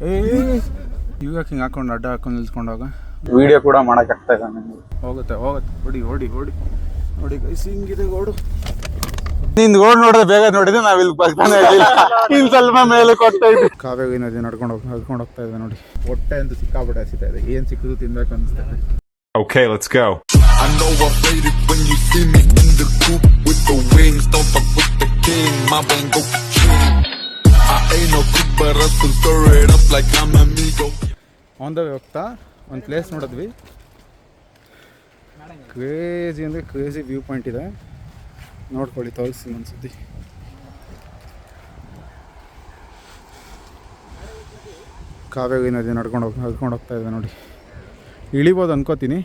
ಇವಾಗ ಹಿಂಗೆ ಹಾಕೊಂಡು ಅಡ್ಡ ಹಾಕೊಂಡು ನಿಲ್ಸ್ಕೊಂಡಾಗ ವಿಡಿಯೋ ಕೂಡ ಮಾಡೋಕ್ಕಾಗ್ತಾ ಇಲ್ಲ ನನಗೆ. ಹೋಗುತ್ತೆ ಓಡಿ ಓಡಿ ಓಡಿ ನೋಡಿ ಗೈಸ್ ಹಿಂಗಿದೆ ಗೋಡು. ನಿಂದು ಗೋಡು ನೋಡಿದ್ರೆ ಬೇಗ ನೋಡಿದ್ರೆ ನಾವು ಇಲ್ಲಿ ಬರ್ತಾನೆ ಇರಲಿಲ್ಲ. ಇನ್ನು ಸ್ವಲ್ಪ ಮೇಲೆ ಕೊಡ್ತಾ ಇದ್ವಿ. ಕಾವೇರಿ ನದಿ ನಡ್ಕೊಂಡು ಹೋಗ್ತಾ ಇದೆ ನೋಡಿ. ಹೊಟ್ಟೆ ಅಂತೂ ಸಿಕ್ಕಾಬಿಟ್ಟೆ ಹಸಿತಾ ಇದೆ. ಏನು ಸಿಕ್ಕಿದ್ರು ತಿನ್ಬೇಕು ಅನಿಸ್ತದೆ. Okay, let's go. I know I'm faded when you see me in the coupe with the wings. Don't fuck with the king, my bang go king. I ain't no cook, but I still stir it up like I'm amigo. On the way ಹೋಗ್ತಾ ಒಂದು place ನೋಡಿದ್ವಿ. Crazy ಅಂದರೆ crazy view point ಇದೆ, ನೋಡ್ಕೊಳ್ಳಿ, ತೋರಿಸ್ತೀನಿ ಒಂದ್ಸತಿ. ಕಾವೇರಿ ನದಿ ನಡ್ಕೊಂಡು ಹೋಗ್ತಾ ಇದೆ ನೋಡಿ. ಇಳಿಬೋದು ಅನ್ಕೋತೀನಿ.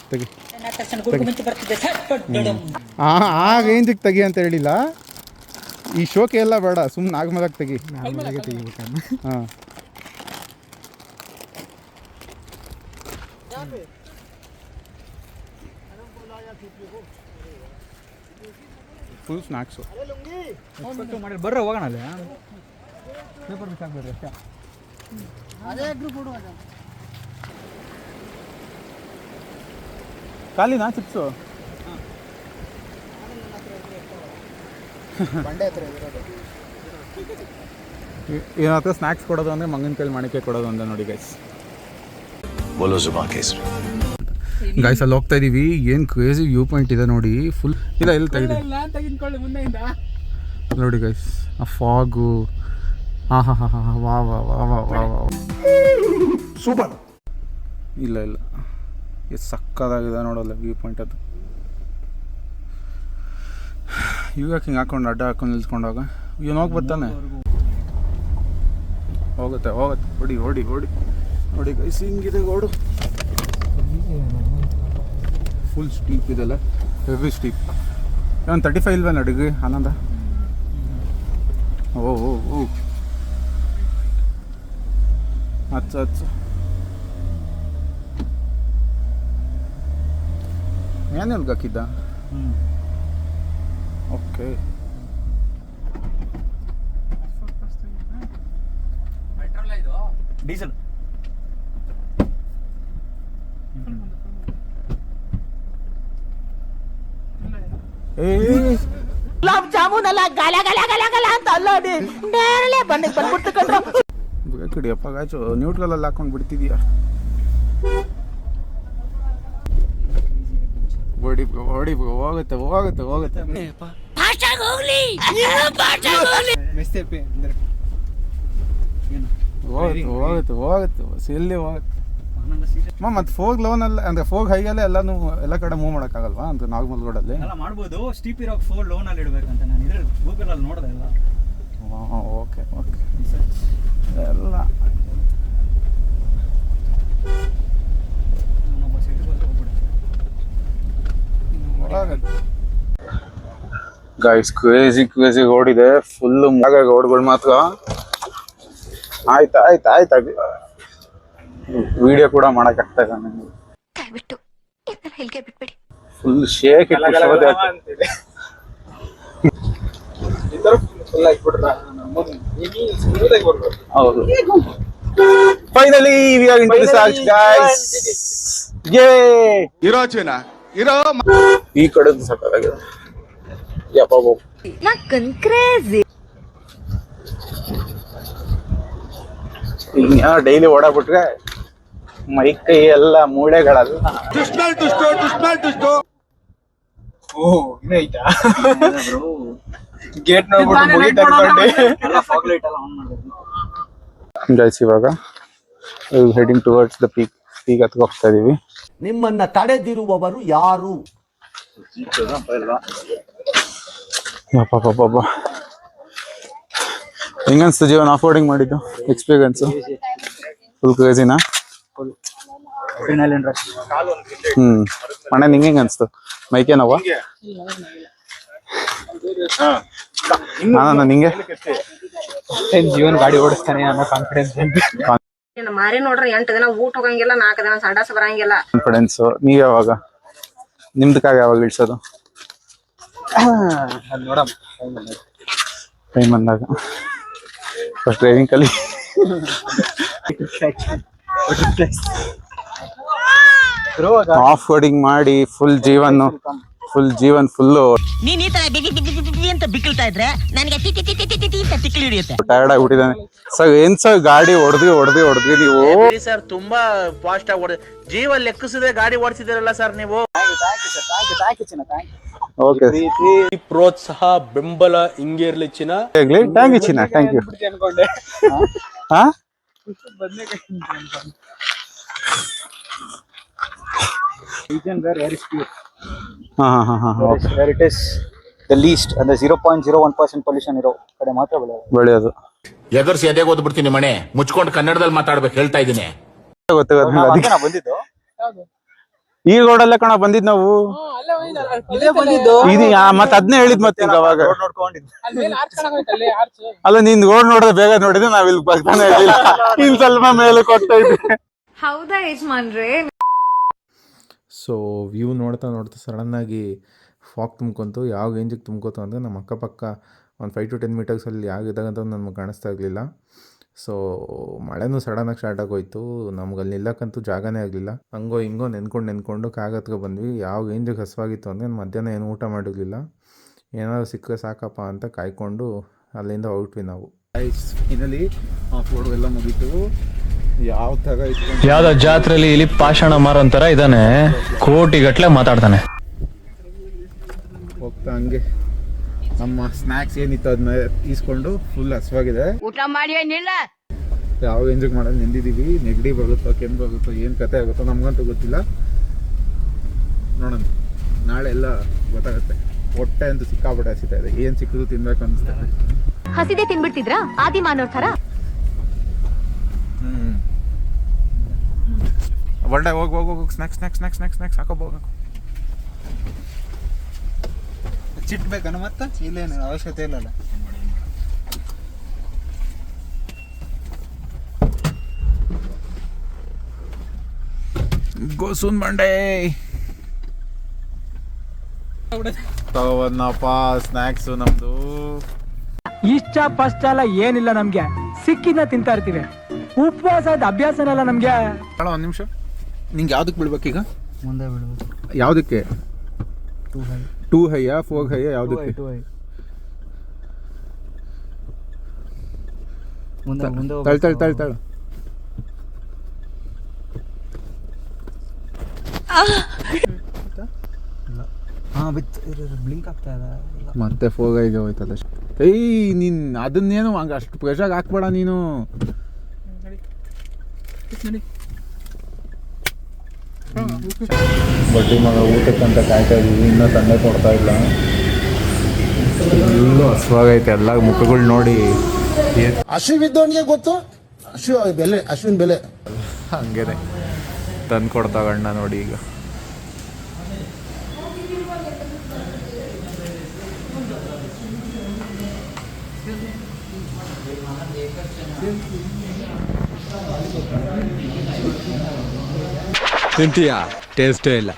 ತೆಗಿ ಆ ರೇಂಜಿಗೆ ತೆಗಿ ಅಂತ ಹೇಳಿಲ್ಲ. ಈ ಶೋಕೆ ಎಲ್ಲ ಬೇಡ, ಸುಮ್ಮನೆ ನಾಗಮಲಕ್ಕೆ ತೆಗಿ. ಹಾಂ, ಫುಲ್ ಸ್ನ್ಯಾಕ್ಸು. ಬರ್ರ ಹೋಗೋಣ ಅಲ್ಲೇ ಪೇಪರ್ ಬಿಸಾಕ್ಬೇಡ್ರಿ ಅಷ್ಟೇ. ಖಾಲಿನಾ ಚಿಪ್ಸು? ಏನಾದ್ರು ಸ್ನ್ಯಾಕ್ಸ್ ಕೊಡೋದು ಅಂದರೆ ಮಂಗನ ಕೈಲಿ ಮಾಣಿಕೆ ಕೊಡೋದು ಅಂತ ನೋಡಿ ಗೈಸ್. ಗೈಸ್ ಅಲ್ಲಿ ಹೋಗ್ತಾ ಇದೀವಿ. ಏನು ಕ್ರೇಜಿ ವ್ಯೂ ಪಾಯಿಂಟ್ ಇದೆ ನೋಡಿ. ಫುಲ್ ಇಲ್ಲ ಎಲ್ಲಿ ತೆಗಿದೆ ನೋಡಿ ಗೈಸ್. ಆ ಫಾಗು, ವಾ ಸೂಪರ್. ಇಲ್ಲ ಎಷ್ಟು ಸಕ್ಕದಾಗಿದೆ ನೋಡಲ್ಲ ವ್ಯೂ ಪಾಯಿಂಟ್ ಅದು. ಇವಾಗ ಹಿಂಗೆ ಹಾಕೊಂಡು ಅಡ್ಡ ಹಾಕೊಂಡು ನಿಲ್ಸ್ಕೊಂಡಾಗ ಇವನು ಹೋಗಿ ಬರ್ತಾನೆ. ಹೋಗುತ್ತೆ ಓಡಿ ಓಡಿ ಓಡಿ ನೋಡಿ ಗೈಸ್ ಹಿಂಗಿದೆ ಗೋಡು. ಫುಲ್ ಸ್ಟೀಪ್ ಇದೆಲ್ಲ, ಹೆವಿ ಸ್ಟೀಪ್. ಒಂದು 35 ಇಲ್ವೇನು ಅಡುಗೆ ಆನಂದ? ಓ ಹಚ್ಚ ಏನೇನು ಹಾಕಿದ್ದ? ಓಕೆ, ಡೀಸೆಲ್ ಗುಲಾಬ್ ಜಾಮೂನ್ ಅಲ್ಲ, ಗಲ ಗಲ ಗಲ ಗಲ ಅಂತ ಅಲ್ಲಾಡಿ ನೇರಳೆ ಬಂದ್ಬಿಡ್ತು ಕಣ್ರು. ಕಡಿಯಪ್ಪ ಗಾಚು ನ್ಯೂಟ್ರಲಲ್ಲಿ ಹಾಕೊಂಡು ಬಿಡ್ತಿದೀಯ. ಓಡಿ ಹೋಗುತ್ತೆ ಎಲ್ಲಿ ಹೋಗುತ್ತೆ. ಮತ್ತೆ ಫೋಗ್ ಲೋನ್ ಅಂದ್ರೆ ಫೋಗ್ ಹೈಗಲ್ಲ ಎಲ್ಲ ಕಡೆ ಮೂವ್ ಮಾಡೋಕ್ಕಾಗಲ್ವಾ ಅಂತ ನಾಗಮಲ್ ರೋಡಲ್ಲಿ? ಎಲ್ಲ ಮಾಡ್ಬೋದು. ಸ್ಟೀಪ್ ಇರೋ ಫೋರ್ ಲೋನ್ ಅಲ್ಲಿ ಇಡಬೇಕಂತ ನಾನು ಇದ್ರಲ್ಲಿ ಗೂಗಲ್ ಅಲ್ಲಿ ನೋಡಿದೆ ಎಲ್ಲ. ಓಕೆ ಎಲ್ಲ ಗೈಸ್ ಕ್ರೇಜಿ ಓಡಿದೆ ಫುಲ್. ಓಡ್ಗಳು ಮಾತ್ರ ಆಯ್ತಾ ವಿಡಿಯೋ ಕೂಡ ಮಾಡೋಕ್ಕಾಗ್ತಾ ಇಲ್ಲ ನನಗೆ. ದಯವಿಟ್ಟು ಇಲ್ಲಿಗೆ ಬಿಟ್ಬಿಡಿ. ಫುಲ್ ಶೇಕ್ ಹೌದು. Finally we are in the salt guys. ಯೇ ಈ ಕಡೆದು ಸಕ್ಕತ್ತಾಗಿದೆ. ಯಪ್ಪ ಕ್ರೇಜಿ. ಈಗ ಡೈಲಿ ಓಡಾಬಿಟ್ರೆ ಮೈ ಕೈ ಎಲ್ಲ ಮೂಳೆಗಳಲ್ಲ. ಗೇಟ್ ಗೈಸ್ ಇವಾಗ ಹೆಡಿಂಗ್ ಟುವರ್ಡ್ಸ್ ದ ಪೀಕ್ ಹತ್ಕ ಹೋಗ್ತಾ ಇದೀವಿ. ನಿಮ್ಮನ್ನ ತಡೆದಿರುವವರು ಯಾರು? ಹೆಂಗನ್ಸ್ತು ಜೀವನ ಆಫ್ ರೋಡಿಂಗ್ ಮಾಡಿದ್ದು ಎಕ್ಸ್ಪೀರಿಯನ್ಸು? ಫುಲ್ ಕ್ರೇಜಿನಾ? ಅಣ್ಣ ನಿಂಗೆ ಹೆಂಗ ಅನ್ಸ್ತು? ಮೈಕೇನವ ನಿಂಗೆ? ಜೀವನ್ ಗಾಡಿ ಓಡಿಸ್ತಾನೆ ಅನ್ನೋ ಕಾನ್ಫಿಡೆನ್ಸ್ ಮಾರಿ ನೋಡ್ರಿ 8 ದಿನ ಊಟ ಹೋಗಂಗಿಲ್ಲ, 4 ದಿನ ಸಂಡಾಸ ಬರಂಗಿಲ್ಲ. ಕಾನ್ಫಿಡೆನ್ಸ್. ನೀವ್ ಯಾವಾಗ ನಿಮ್ದಕ್ಕಾಗ ಯಾವಾಗ ಇಳ್ಸೋದು? ಟೈಮ್ ಬಂದಾಗ ಫಸ್ಟ್ ಡ್ರೈವಿಂಗ್ ಕಲಿ. ಆಫ್ ರೋಡಿಂಗ್ ಮಾಡಿ ಫುಲ್ ಜೀವನ್ ಫುಲ್ಲು ನೀನ್ ಈ ತರ ಬಿಗಿ ಬಿಗಿ ಬಿಗಿ ಅಂತ ಬಿಕ್ಕಳ್ತಾ ಇದ್ರೆ ನನಗೆ ಟಿ ಟಿ ಟಿ ಟಿ ಟಿ ಟಿ ಅಂತ ತಿಕ್ಲಿ ಹಿಡಿಯುತ್ತೆ. ಟಯರ್ಡ್ ಆಗ್ಬಿಟ್ಟಿದ್ದಾನೆ ಸರ್. ಏನ್ ಸರ್ ಗಾಡಿ ಹೊಡೆದ್ವಿ ನೀವು. ಸರ್ ತುಂಬಾ ಫಾಸ್ಟ್ ಆಗಿ ಓಡ ಜೀವ ಲೆಕ್ಕಿಸದೆ ಗಾಡಿ ಓಡಿಸಿದಿರಲ್ಲ ಸರ್ ನೀವು. ಓಕೆ ಪ್ರೋತ್ಸಾಹ ಬೆಂಬಲ ಹಿಂಗೆ ಇರ್ಲಿ ಚಿನ್ನ. ಥ್ಯಾಂಕ್ ಯು ಚಿನ್ನ, ಥ್ಯಾಂಕ್ ಯು. ಹಾ where it is the least and the 0.01% pollution ಇರೋ ಕಡೆ ಮಾತ್ರ ಬೆಳೆಯೋದು. ಎದುರ್ಸಿ ಎದೆಗೆ ಓದ್ಬಿಡ್ತೀನಿ ಮನೆ ಮುಚ್ಕೊಂಡು ಕನ್ನಡದಲ್ಲಿ ಮಾತಾಡ್ಬೇಕು ಹೇಳ್ತಾ ಇದ್ದೀನಿ. ಗೊತ್ತಾಗ ಬಂದಿದ್ದು ಈ ರೋಡಲ್ಲೇ ಕಣ ಬಂದಿದ್ ನಾವು. ಇದು ಮತ್ ಅದ್ನೇ ಹೇಳಿದ್ ಮತ್ತೆ ಈಗ ಅವಾಗ ಅಲ್ಲ ನಿನ್ ರೋಡ್ ನೋಡಿದ್ರೆ ಬೇಗ ನೋಡಿದ್ರೆ ನಾವ್ ಇಲ್ಲಿ ಬರ್ತಾನೆ ಇರ್ಲಿಲ್ಲ. ಇನ್ ಸ್ವಲ್ಪ ಮೇಲೆ ಕೊಡ್ತಾ ಇದ್ವಿ. ಹೌದಾ ಯಜಮಾನ್ರೆ? ಸೊ ವ್ಯೂ ನೋಡ್ತಾ ಸಡನ್ನಾಗಿ ಫಾಗ್ ತುಂಬ್ಕೊಂತು. ಯಾವ ರೇಂಜಿಗೆ ತುಂಬ್ಕೋತು ಅಂದರೆ ನಮ್ಮ ಅಕ್ಕಪಕ್ಕ ಒಂದು 5 to 10 ಮೀಟರ್ಸಲ್ಲಿ ಯಾವಿದಾಗಂತ ನಮ್ಗೆ ಕಾಣಿಸ್ತಾ ಇರಲಿಲ್ಲ. ಸೊ ಮಳೆನೂ ಸಡನ್ನಾಗಿ ಸ್ಟಾರ್ಟ್ ಆಗೋಯ್ತು. ನಮ್ಗೆ ಅಲ್ಲಿ ನಿಲ್ಲಕ್ಕಂತೂ ಜಾಗನೇ ಆಗಲಿಲ್ಲ. ಹಂಗೋ ಹಿಂಗೋ ನೆನ್ಕೊಂಡು ಕಾಗ ಹತ್ರ ಬಂದ್ವಿ. ಯಾವ ರೇಂಜಿಗೆ ಹಸುವಾಗಿತ್ತು ಅಂದರೆ ಮಧ್ಯಾಹ್ನ ಏನು ಊಟ ಮಾಡಿರಲಿಲ್ಲ. ಏನಾದರೂ ಸಿಕ್ಕರೆ ಸಾಕಪ್ಪ ಅಂತ ಕಾಯ್ಕೊಂಡು ಅಲ್ಲಿಂದ ಹೊರಟ್ವಿ ನಾವು. ಫೈನಲಿ ಆಫ್ ರೋಡ್ ಎಲ್ಲ ಮುಗೀತು. ಯಾವ ತರ ಯಾವ್ದೋ ಜಾತ್ರೆಲಿ ಇಲ್ಲಿ ಪಾಷಾಣ ಮಾರೋನ್ ತರ ಇದಾನೆ, ಕೋಟಿ ಗಟ್ಲೆ ಮಾತಾಡ್ತಾನೆ. ಹೋಗ್ತಾ ಹಂಗೆ ನಮ್ಮ ಸ್ನ್ಯಾಕ್ಸ್ ಏನಿತ್ತು ಅದನ್ನ ಈಸ್ಕೊಂಡು ಫುಲ್ ಹಸುವಾಗಿದೆ. ಊಟ ಮಾಡಿ ಏನಿಲ್ಲ, ಯಾವ ಎಂಜಾಯ್ ಮಾಡೋದು ನಿಂದಿದ್ದೀವಿ. ನೆಗಡಿ ಬರುತ್ತೋ ಕೆಮ್ಮು ಬರುತ್ತೋ ಏನು ಕತೆ ಆಗುತ್ತೋ ನಮ್ಗಂತೂ ಗೊತ್ತಿಲ್ಲ. ನೋಡೋಣ, ನಾಳೆ ಎಲ್ಲ ಗೊತ್ತಾಗುತ್ತೆ. ಹೊಟ್ಟೆ ಅಂತೂ ಸಿಕ್ಕಾಪಟ್ಟೆ ಹಸಿತಾ ಇದೆ. ಏನು ಸಿಕ್ಕಿದ್ರು ತಿನ್ಬೇಕು ಅನಿಸ್ತದೆ. ಹಸಿದೆ ತಿನ್ಬಿಡ್ತಿದ್ರಾ ಆದಿ ಮಾನವ್ರ ತರ? ಒಳ್ಳೆ ಹೋಗಿ ಸ್ನ್ಯಾಕ್ಸ್ ಹಾಕೋಬೋದು. ಚಿಟ್ಬೇಕನ್ನ ಮತ್ತೆ ಇಲ್ಲೇನು ಅವಶ್ಯಕತೆ ಇಲ್ಲಲ್ಲ. ಗೋಸೂನ್ ಬಂಡೆ ತಗೋಬಂದಪ್ಪ ಸ್ನ್ಯಾಕ್ಸು ನಮ್ದು. ಇಷ್ಟ ಫಸ್ಟ್ ಎಲ್ಲ ಏನಿಲ್ಲ ನಮ್ಗೆ, ಸಿಕ್ಕಿದ್ನ ತಿಂತಾ ಇರ್ತೀವಿ. ಉಪವಾಸದ ಅಭ್ಯಾಸನಲ್ಲ ನಮ್ಗೆ. ಒಂದ್ ನಿಮಿಷ, ನಿಂಗೆ ಯಾವ್ದಕ್ಕೆ ಬಿಡ್ಬೇಕೀಗ? ಮುಂದೆ ಬಿಡ್ಬೇಕು. ಯಾವ್ದಕ್ಕೆ? 2 ಹೈಯಾ 4 ಹೈಯಾ ಯಾವ್ದಕ್ಕೆ? ತಳ್ ಬ್ಲಿಂಕ್ ಆಗ್ತಾ ಇದೆ ಮತ್ತೆ 4 ಹೈಗೆ ಹೋಯ್ತದ. ಏಯ್ ನೀನ್ ಅದನ್ನೇನು ಹಂಗ ಅಷ್ಟು ಪ್ರೆಷರ್ ಹಾಕ್ಬೇಡ ನೀನು. ಬಡ್ಡಿ ಮಗ ಊಟಕ್ಕಂತ ಕಾಯ್ತಾ ಇದೀವಿ. ಇನ್ನೂ ತಂದೆ ಕೊಡ್ತಾ ಇಲ್ಲ. ಎಲ್ಲೂ ಹಸುವಾಗೈತೆ. ಎಲ್ಲ ಮುಖಗಳು ನೋಡಿ. ಹಸಿವಿದ್ದವನಿಗೆ ಗೊತ್ತು ಹಸುವಿನ ಬೆಲೆ. ಹಂಗೇನೆ ತಂದು ಕೊಡ್ತಾವಣ್ಣ ನೋಡಿ ಈಗ. ತಿಂತೀಯಾ? ಟೇಸ್ಟೇ ಇಲ್ಲ.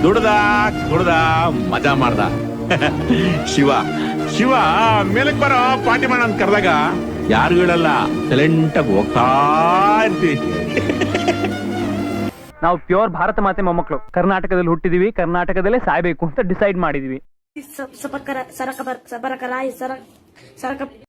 ದುಡ್ದ ಮಜಾ ಮಾಡ್ದ. ಶಿವ ಮೇಲಕ್ ಬರೋ ಪಾರ್ಟಿ ಮಾಡ ಅಂತ ಕರೆದಾಗ ಯಾರು ಹೇಳಲ್ಲ, ಸೈಲೆಂಟಾಗಿ ಹೋಗ್ತಾ ಇರ್ತೀವಿ. ನಾವು ಪ್ಯೂರ್ ಭಾರತ ಮಾತೆ ಮೊಮ್ಮಕ್ಕಳು. ಕರ್ನಾಟಕದಲ್ಲಿ ಹುಟ್ಟಿದೀವಿ, ಕರ್ನಾಟಕದಲ್ಲೇ ಸಾಯ್ಬೇಕು ಅಂತ ಡಿಸೈಡ್ ಮಾಡಿದೀವಿ.